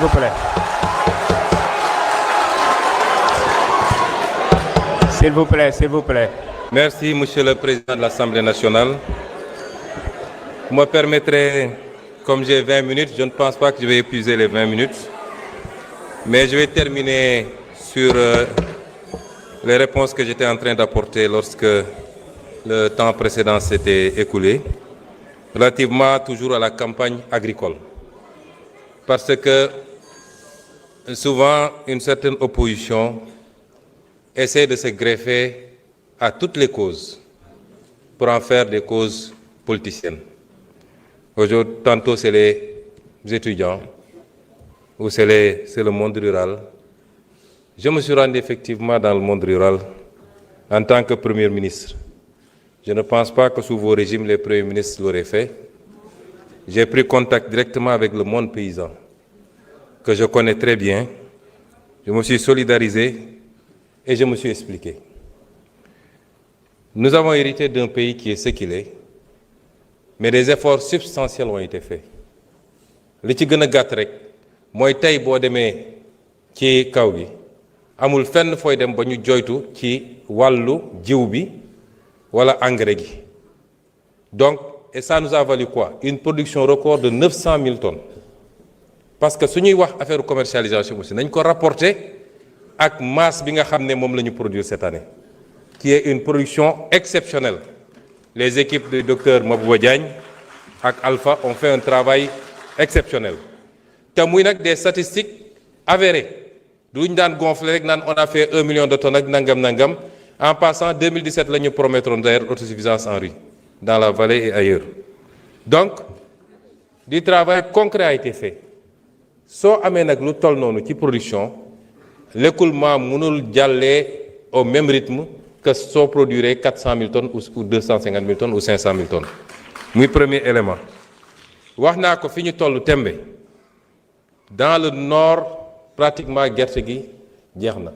vous plaît. S'il vous plaît, s'il vous plaît. Merci, Monsieur le Président de l'Assemblée nationale. Vous me permettrez, comme j'ai 20 minutes, je ne pense pas que je vais épuiser les 20 minutes, mais je vais terminer sur les réponses que j'étais en train d'apporter lorsque le temps précédent s'était écoulé, relativement toujours à la campagne agricole. Parce que souvent, une certaine opposition essaie de se greffer à toutes les causes pour en faire des causes politiciennes. Aujourd'hui, tantôt c'est les étudiants ou c'est le monde rural. Je me suis rendu effectivement dans le monde rural en tant que Premier ministre. Je ne pense pas que sous vos régimes, les premiers ministres l'auraient fait. J'ai pris contact directement avec le monde paysan, que je connais très bien. Je me suis solidarisé et je me suis expliqué. Nous avons hérité d'un pays qui est ce qu'il est, mais des efforts substantiels ont été faits. Li ci gën a gàtt rek mooy tey boo demee ci kaw gi amul fenn fooy dem ba ñu joytu ci wàllu jiw bi wala engrais gi. Donc, et ça nous a valu quoi? Une production record de 900 000 tonnes. Parce que si nous avons affaire de commercialisation aussi, nous avons rapporté avec la masse que nous avons produire cette année, qui est une production exceptionnelle. Les équipes du docteur Mabouba Diagne et Alpha ont fait un travail exceptionnel. Il y a des statistiques avérées. Nous on a fait 1 million de tonnes nangam. En passant, en 2017, nous promettons d'ailleurs autosuffisance en riz, dans la vallée et ailleurs. Donc, du travail concret a été fait. Si on a une production, l'écoulement ne aller au même rythme que si on produirait 400 000 tonnes ou 250 000 tonnes ou 500 000 tonnes. C'est le premier élément. Dans le nord, pratiquement, Gertegi, Djerna.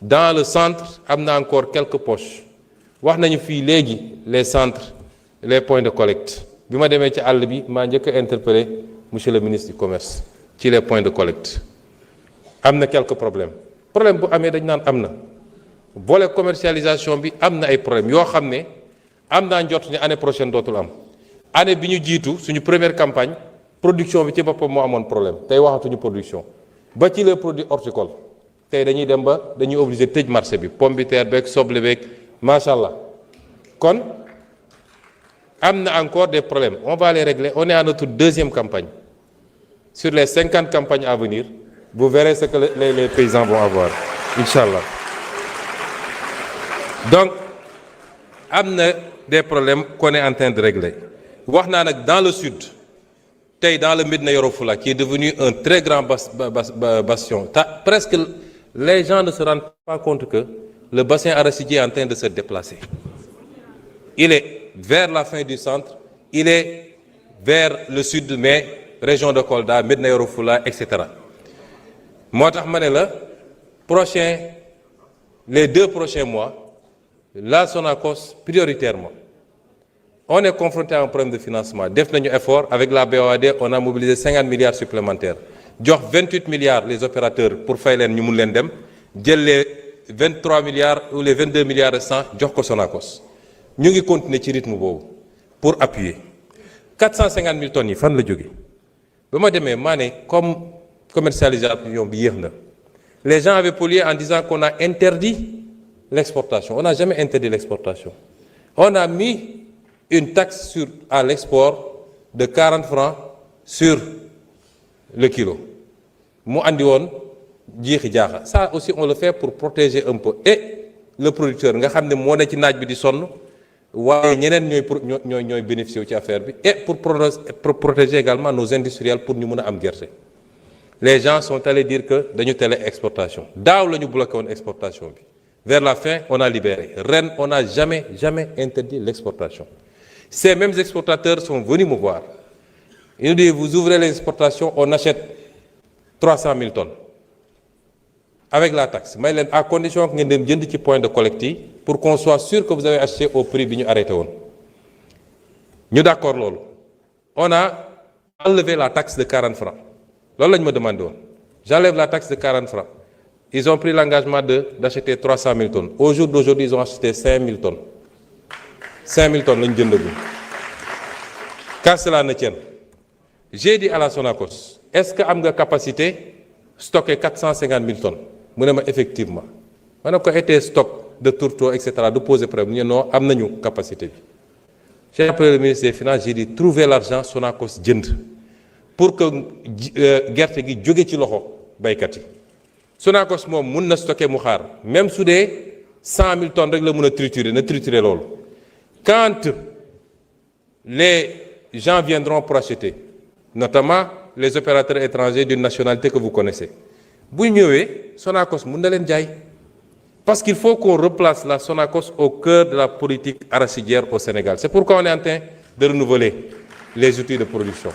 Dans le centre, il y a encore quelques poches. Nous avons les centres, les points de collecte. Je suis interpellé monsieur le ministre du Commerce sur les points de collecte. Il y a quelques problèmes. Les problèmes que nous avons, pour la commercialisation, il y a des problèmes. Nous avons l'année prochaine d'autres hommes. L'année où nous avons une première campagne, la production est un problème. Nous avons une production. Nous avons les produits horticoles. Dañuy dem ba dañuy obligé tëj marché bi pomme de terre beeg soble beeg machallah kon am encore des problèmes on va les régler. On est à notre deuxième campagne sur les 50 campagnes à venir. Vous verrez ce que les paysans vont avoir, Inch'Allah. Donc am des problèmes qu'on est en train de régler. Wax naa nag dans le sud dans le Médina Yoro Foulah qui est devenu un très grand bastion. Presque les gens ne se rendent pas compte que le bassin arachidier est en train de se déplacer. Il est vers la fin du centre, il est vers le sud, mais région de Kolda, Médina Yoro Foulah, etc. Moi, les 2 prochains mois, la Sonacos prioritairement. On est confronté à un problème de financement. Def nañu effort avec la BOAD, on a mobilisé 50 milliards supplémentaires. Jox 28 milliards les opérateurs pour fay leen ñu mun leen dem. Jël les 23 milliards ou les 22 milliards restants jox ko Sonacos. Ñu ngi continuer ci rythme boobu pour appuyer. 450 000 tonnes yi fan la jóge. Ba ma demee maa ne comme commercialisation bi yéex na. Les gens avaient pollué en disant qu'on a interdit l'exportation. On n'a jamais interdit l'exportation. On a mis une taxe à l'export de 40 francs sur le kilo. Ça aussi, on le fait pour protéger un peu. Et le producteur, nous savons que nous avons bénéficié de cette affaire. Et pour protéger également nos industriels pour nous am guerre. Les gens sont allés dire que nous avons l'exportation. Là où nous avons bloqué l'exportation. Vers la fin, on a libéré. Rennes, on n'a jamais interdit l'exportation. Ces mêmes exportateurs sont venus me voir. Ils nous disent, vous ouvrez les exportations, on achète 300 000 tonnes. Avec la taxe. Mais à condition que nous ayons un petit point de collecte pour qu'on soit sûr que vous avez acheté au prix que nous arrêtons. Nous d'accord. On a enlevé la taxe de 40 francs. loolu lañ ma demandé woon j'enlève la taxe de 40 francs ils ont pris l'engagement d'acheter 300 000 tonnes au jour d'aujourd'hui ils ont acheté 5 000 tonnes 5 000 tonnes lañ jëndagum. Qu'à cela ne tienne, j'ai dit à la Sonacos, est-ce que am nga capacité stocker 450 000 tonnes mu ne ma effectivement ma ne ko été stock de tourteaux et cetera du poser problème ñu non am nañu capacité bi. J'ai appelé le ministre des Finances, j'ai dit trouver l'argent Sonacos jënd pour que gerte gi jóge ci loxo baykat yi. Sonacos moom mun na stocker mu xaar même su dee 100 000 tonnes rek la mun a triturer na triturer loolu. Quand les gens viendront pour acheter, notamment les opérateurs étrangers d'une nationalité que vous connaissez, bu ñëwee Sonacos mun na leen jaay parce qu'il faut qu'on replace la Sonacos au cœur de la politique arachidière au Sénégal. C'est pourquoi on est en train de renouveler les outils de production.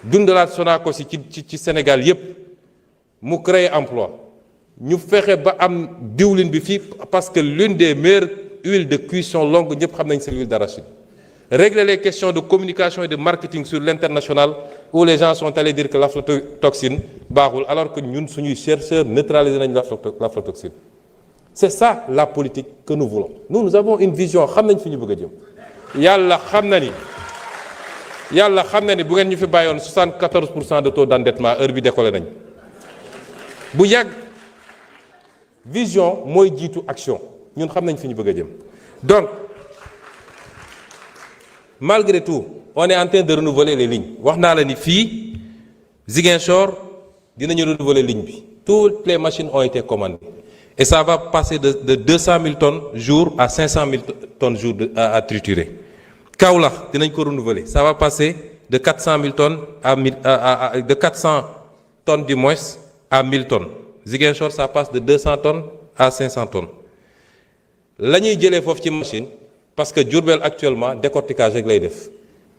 dundalaat Sonacos ci Sénégal yépp mu créer emploi ñu fexe ba am diwlin bi fii parce que l'une des meilleures huiles de cuisson longue ñëpp xam nañ c'est l'huile d'arachide. Régler les questions de communication et de marketing sur l'international où les gens sont allés dire que l'aflatoxine baaxul alors que ñun suñuy chercheurs neutraliser nañ l'aflatoxine. C'est ça la politique que nous voulons. Nous avons une vision xam nañ fi ñu bëgg a jëm. yàlla xam na ni bu ngeen ñu fi bàyyoon 74% de taux d'endettement heure bi décollé nañ bu yàgg vision mooy jiitu action ñun xam nañ fi ñu bëgg a jëm. Donc malgré tout on est en train de renouveler les lignes wax naa la ni fii Ziguinchor dinañu renouveler ligne bi toutes les machines ont été commandées et ça va passer de 200 000 tonnes jour à 500 000 tonnes jour à triturer. Kaolack dinañ ko renouveler ça va passer de 400 000 tonnes de 400 tonnes du moins à 1000 tonnes. Ziguinchor ça passe de 200 tonnes à 500 tonnes la ñuy jëlee foofu ci machine parce que Diourbel actuellement décortiquage rek lay def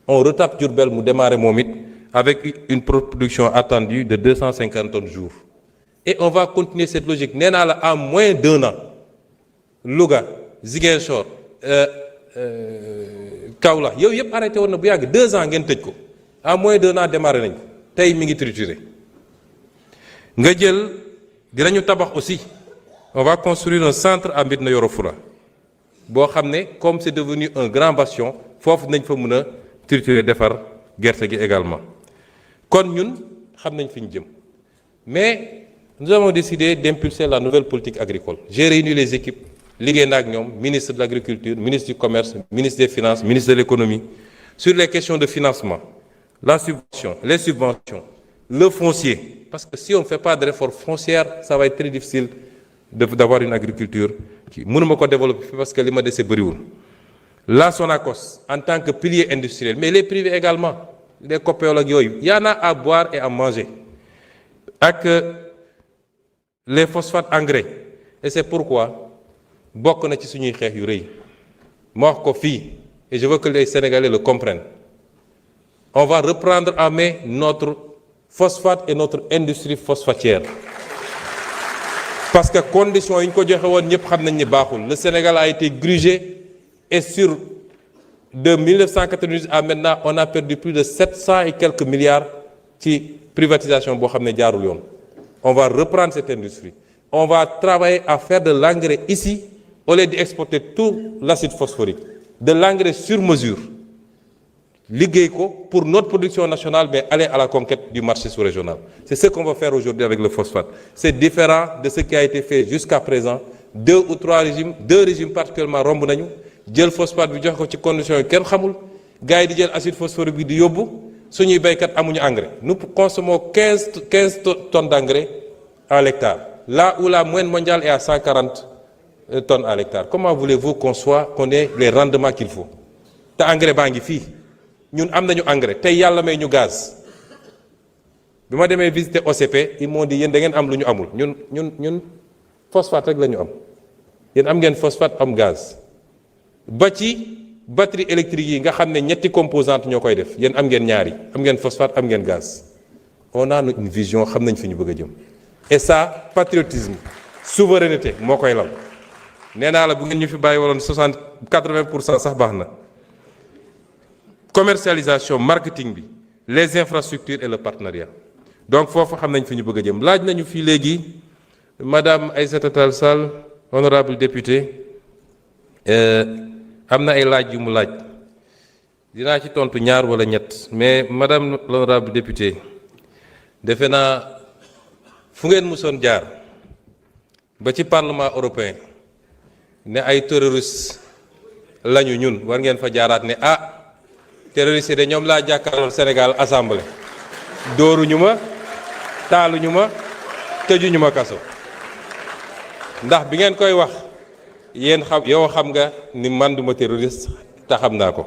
on retape Diourbel mu démarrer moom it avec une production attendue de 250 tonnes jour et on va continuer cette logique nee naa la en moins d'1 an Louga Ziguinchor Kaolack yow yëpp arrêté woon na bu yàgg 2 ans ngeen tëj ko en moins d'1 an démarré nañ ko tey mi ngi trituré nga jël dinañu tabax aussi on va construire un centre à Médina Yoro Foulah boo xam ne comme c'est devenu un grand bastion foofu nañ fa mën a triturer defar gerte gi également kon ñun xam nañ fi ñu jëm mais nous avons décidé d'impulser la nouvelle politique agricole. J'ai réuni les équipes liggéey na ak ñoom ministre de l'agriculture ministre du commerce ministre des finances ministre de l'économie sur les questions de financement la subvention les subventions le foncier parce que si on ne fait pas de réforme foncière ça va être très difficile d'avoir une agriculture qui mënuma ko développer parce que li ma dese bëriwul. La Sonacos en tant que pilier industriel mais les privés également les coopératives yooyu y en a à boire et à manger ak les phosphates engrais et c'est pourquoi bokk na ci suñuy xeex yu rëy ma wax ko fii et je veux que les Sénégalais le comprennent on va reprendre en main notre phosphate et notre industrie phosphatière parce que conditions yi ñu ko joxe woon ñëpp xam nañ ni baaxul le Sénégal a été grugé et sur de 1998 à maintenant on a perdu plus de 700 et quelques milliards ci privatisation boo xam ne jaarul yoon on va reprendre cette industrie on va travailler à faire de l'engrais ici au lieu d'exporter tout l'acide phosphorique de l'engrais sur mesure liggéey ko pour notre production nationale mais aller à la conquête du marché sous-régional c'est ce qu'on va faire aujourd'hui avec le phosphate c'est différent de ce qui a été fait jusqu'à présent 2 ou 3 régimes 2 régimes particulièrement romb nañu jël phosphate bi jox ko ci conditions yi kenn xamul gars yi di jël acide phosphorique bi di yóbbu suñuy béykat amuñu engrais nous consommons 15 tonnes d'engrais à l'hectare là où la moyenne mondiale est à 140 tonnes à l'hectare comment voulez-vous qu'on ait les rendements qu'il faut te engrais baa ngi fii ñun am nañu engrais tey yàlla may ñu gaz bi ma demee visiter OCP ils m'ont dit yéen da ngeen am lu ñu amul ñun phosphate rek la ñu am yéen am ngeen phosphate am gaz ba ci batterie électrique yi nga xam ne ñetti composantes ñoo koy def yéen am ngeen ñaari am ngeen phosphate am ngeen gaz on a une vision xam nañ fi ñu bëgg a jëm et ça patriotisme souveraineté moo koy lal nee naa la bu ngeen ñu fi bàyyi woon 80% sax baax na commercialisation marketing bi les infrastructures et le partenariat donc foofu xam nañ fi ñu bëgg a jëm. laaj nañu fii léegi madame Aïssata Tall Sall honorable député am na ay laaj yu mu laaj dinaa ci tontu ñaar wala ñett mais madame l'honorable député defe naa fu ngeen musoon jaar ba ci parlement européen ne ay terroristes lañu ñun war ngeen fa jaaraat ne terroristes yi de ñoom laa jàkkaarlool Sénégal assemblée dóoruñu ma taaluñu ma tëjuñu ma kaso ndax bi ngeen koy wax yéen xam nga ni man duma terroriste te xam naa ko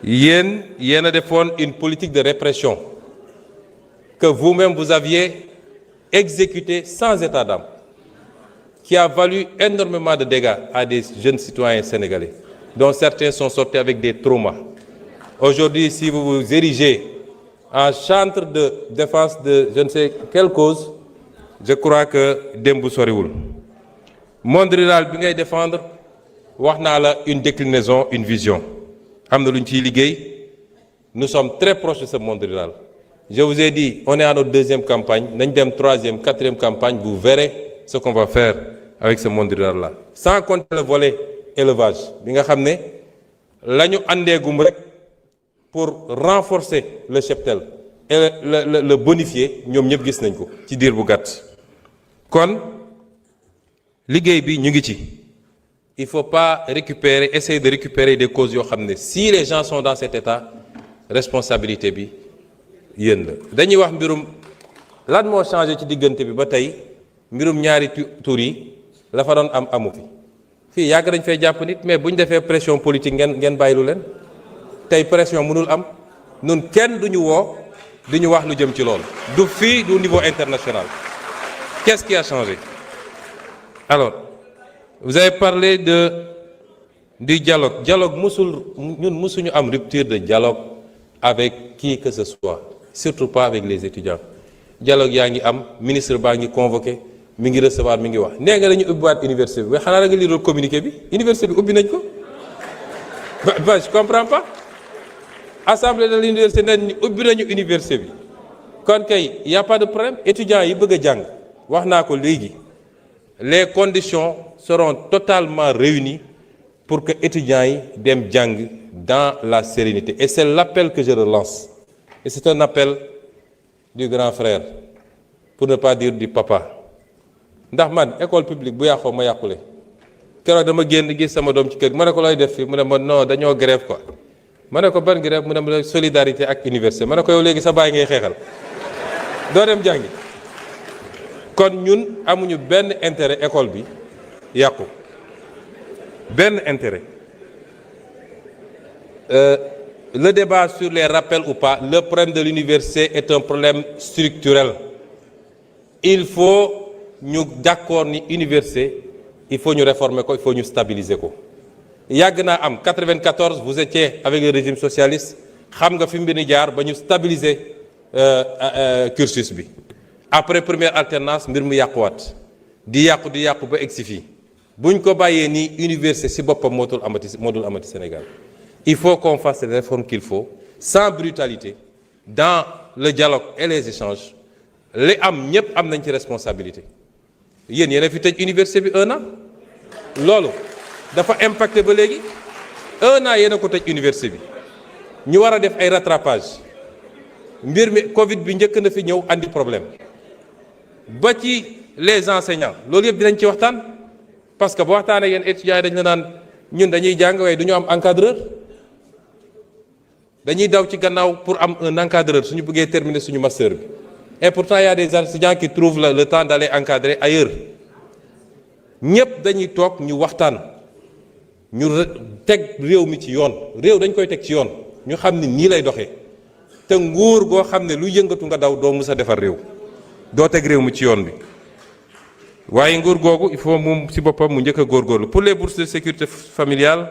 yéen a defoon une politique de répression que vous-même vous aviez exécutée sans état d'âme qui a valu énormément de dégâts à des jeunes citoyens sénégalais dont certains sont sortis avec des traumas. Aujourd'hui, si vous vous érigez en chantre de défense de je ne sais quelle cause, je crois que démb soriwul. Monde rural bi ngay défendre wax naa la une déclinaison, une vision. Am na lu ñu ciy liggéey. Nous sommes très proches de ce monde rural. Je vous ai dit, on est à notre deuxième campagne, nañ dem troisième, quatrième campagne, vous verrez ce qu'on va faire avec ce monde rural-là. Sans compter le volet élevage bi nga xam ne la ñu àndeegum rek pour renforcer le cheptel et le bonifier ñoom ñëpp gis nañ ko ci diir bu gàtt. kon liggéey bi ñu ngi ci il faut pas essayer de récupérer des causes yoo xam ne si les gens sont dans cet état responsabilité bi yéen la. dañuy wax mbirum lan moo changé ci diggante bi ba tey mbirum ñaari tur yi la fa doon am amu fi. fii yàgg dañ fay jàpp nit mais bu ñu defee pression politique ngeen bàyyilu leen tey pression mënul am nun kenn duñu woo di ñu wax lu jëm ci loolu du fii du niveau international. Qu'est-ce qui a changé? Alors vous avez parlé du dialogue. Ñun musuñu am rupture de dialogue avec qui que ce soit, surtout pas avec les étudiants. Dialogue yaa ngi am ministre baa ngi convoqué mi ngi recevoir mi ngi wax nee nga dañu ubbiwaat université bi mais xanaa da nga liirul communiqué bi université bi ubbi nañ ko ba je comprends pas assemblée de l'université nañ ubbi nañu université bi kon kay y a pas de problème étudiants yi bëgg a jàng wax naa ko léegi les conditions seront totalement réunies pour que étudiants yi dem jàng dans la sérénité et c'est l'appel que je relance et c'est un appel du grand frère pour ne pas dire du papa ndax man école publique bu yàqoo ma yàqule keroog dama génn gis sama doom ci kër ma ne ko looy def fii mu ne ma non dañoo grève quoi ma ne ko ban grève mu ne ma solidarité ak université ma ne ko yow léegi sa baay ngay xeexal doo dem jàngi kon ñun amuñu benn intérêt école bi yàqu benn intérêt le débat sur les rappels ou pas le problème de l'université est un problème structurel il faut ñu d'accord ni université il faut ñu réformer ko il faut ñu stabiliser ko yàgg naa am 94 vous étiez avec le régime socialiste xam nga fi mbir ni jaar ba ñu stabiliser cursus bi après première alternance mbir mu yàquwaat di yàqu ba egsi fii buñ ko bàyyee nii université ci boppam moo dul amati Sénégal il faut qu'on fasse les réformes qu'il faut sans brutalité dans le dialogue et les échanges li am ñëpp am nañ ci responsabilité yéen a fi tëj université bi 1 an loolu dafa impacté ba léegi 1 an yéen a ko tëj université bi ñu war a def ay rattrapage mbir mi Covid bi njëkk na fi ñëw andi problème ba ci les enseignants loolu yëpp dinañ ci waxtaan parce que bu waxtaanee yéen étudiants yi dañ la naan ñun dañuy jàng waaye du ñu am encadreur dañuy daw ci gannaaw pour am un encadreur suñu bëggee terminer suñu master bi. Et pourtant, il y a des étudiants qui trouvent le temps d'aller encadrer ailleurs. ñëpp dañuy toog ñu waxtaan ñu teg réew mi ci yoon réew dañ koy teg ci yoon ñu xam ni nii lay doxee te nguur goo xam ne lu yëngatu nga daw doo mus a defar réew doo teg réew mi ci yoon bi waaye nguur googu il faut moom ci boppam mu njëkk a góorgóorlu. Pour les bourses de sécurité familiale,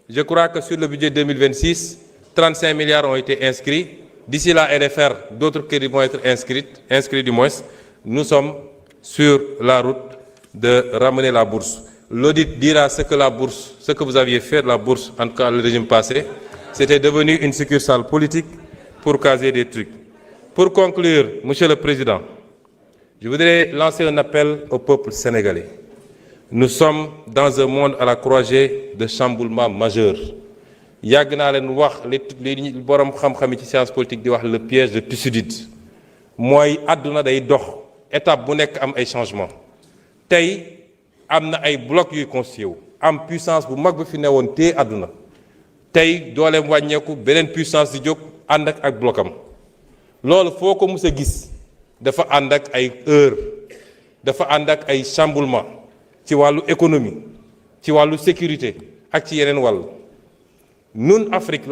je crois que sur le budget 2026, 35 milliards ont été inscrits. D'ici la RFR, d'autres crédits vont être inscrits du moins. Nous sommes sur la route de ramener la bourse. L'audit dira ce que vous aviez fait de la bourse, en tout cas le régime passé, c'était devenu une succursale politique pour caser des trucs. Pour conclure, Monsieur le Président, je voudrais lancer un appel au peuple sénégalais. Nous sommes dans un monde à la croisée de chamboulements majeurs. yàgg naa leen wax li borom xam-xam yi ci science politique di wax le piège de Thucydide mooy àdduna day dox étape bu nekk am ay changement tey am na ay bloc yuy constitué wu am puissance bu mag bi fi newoon téye àdduna tey dooleem wàññeeku beneen puissance di jóg ànd ak blocam loolu foo ko mus a gis dafa ànd ak ay heure dafa ànd ak ay chamboulement ci wàllu économie ci wàllu sécurité ak ci yeneen wàll nun Afrique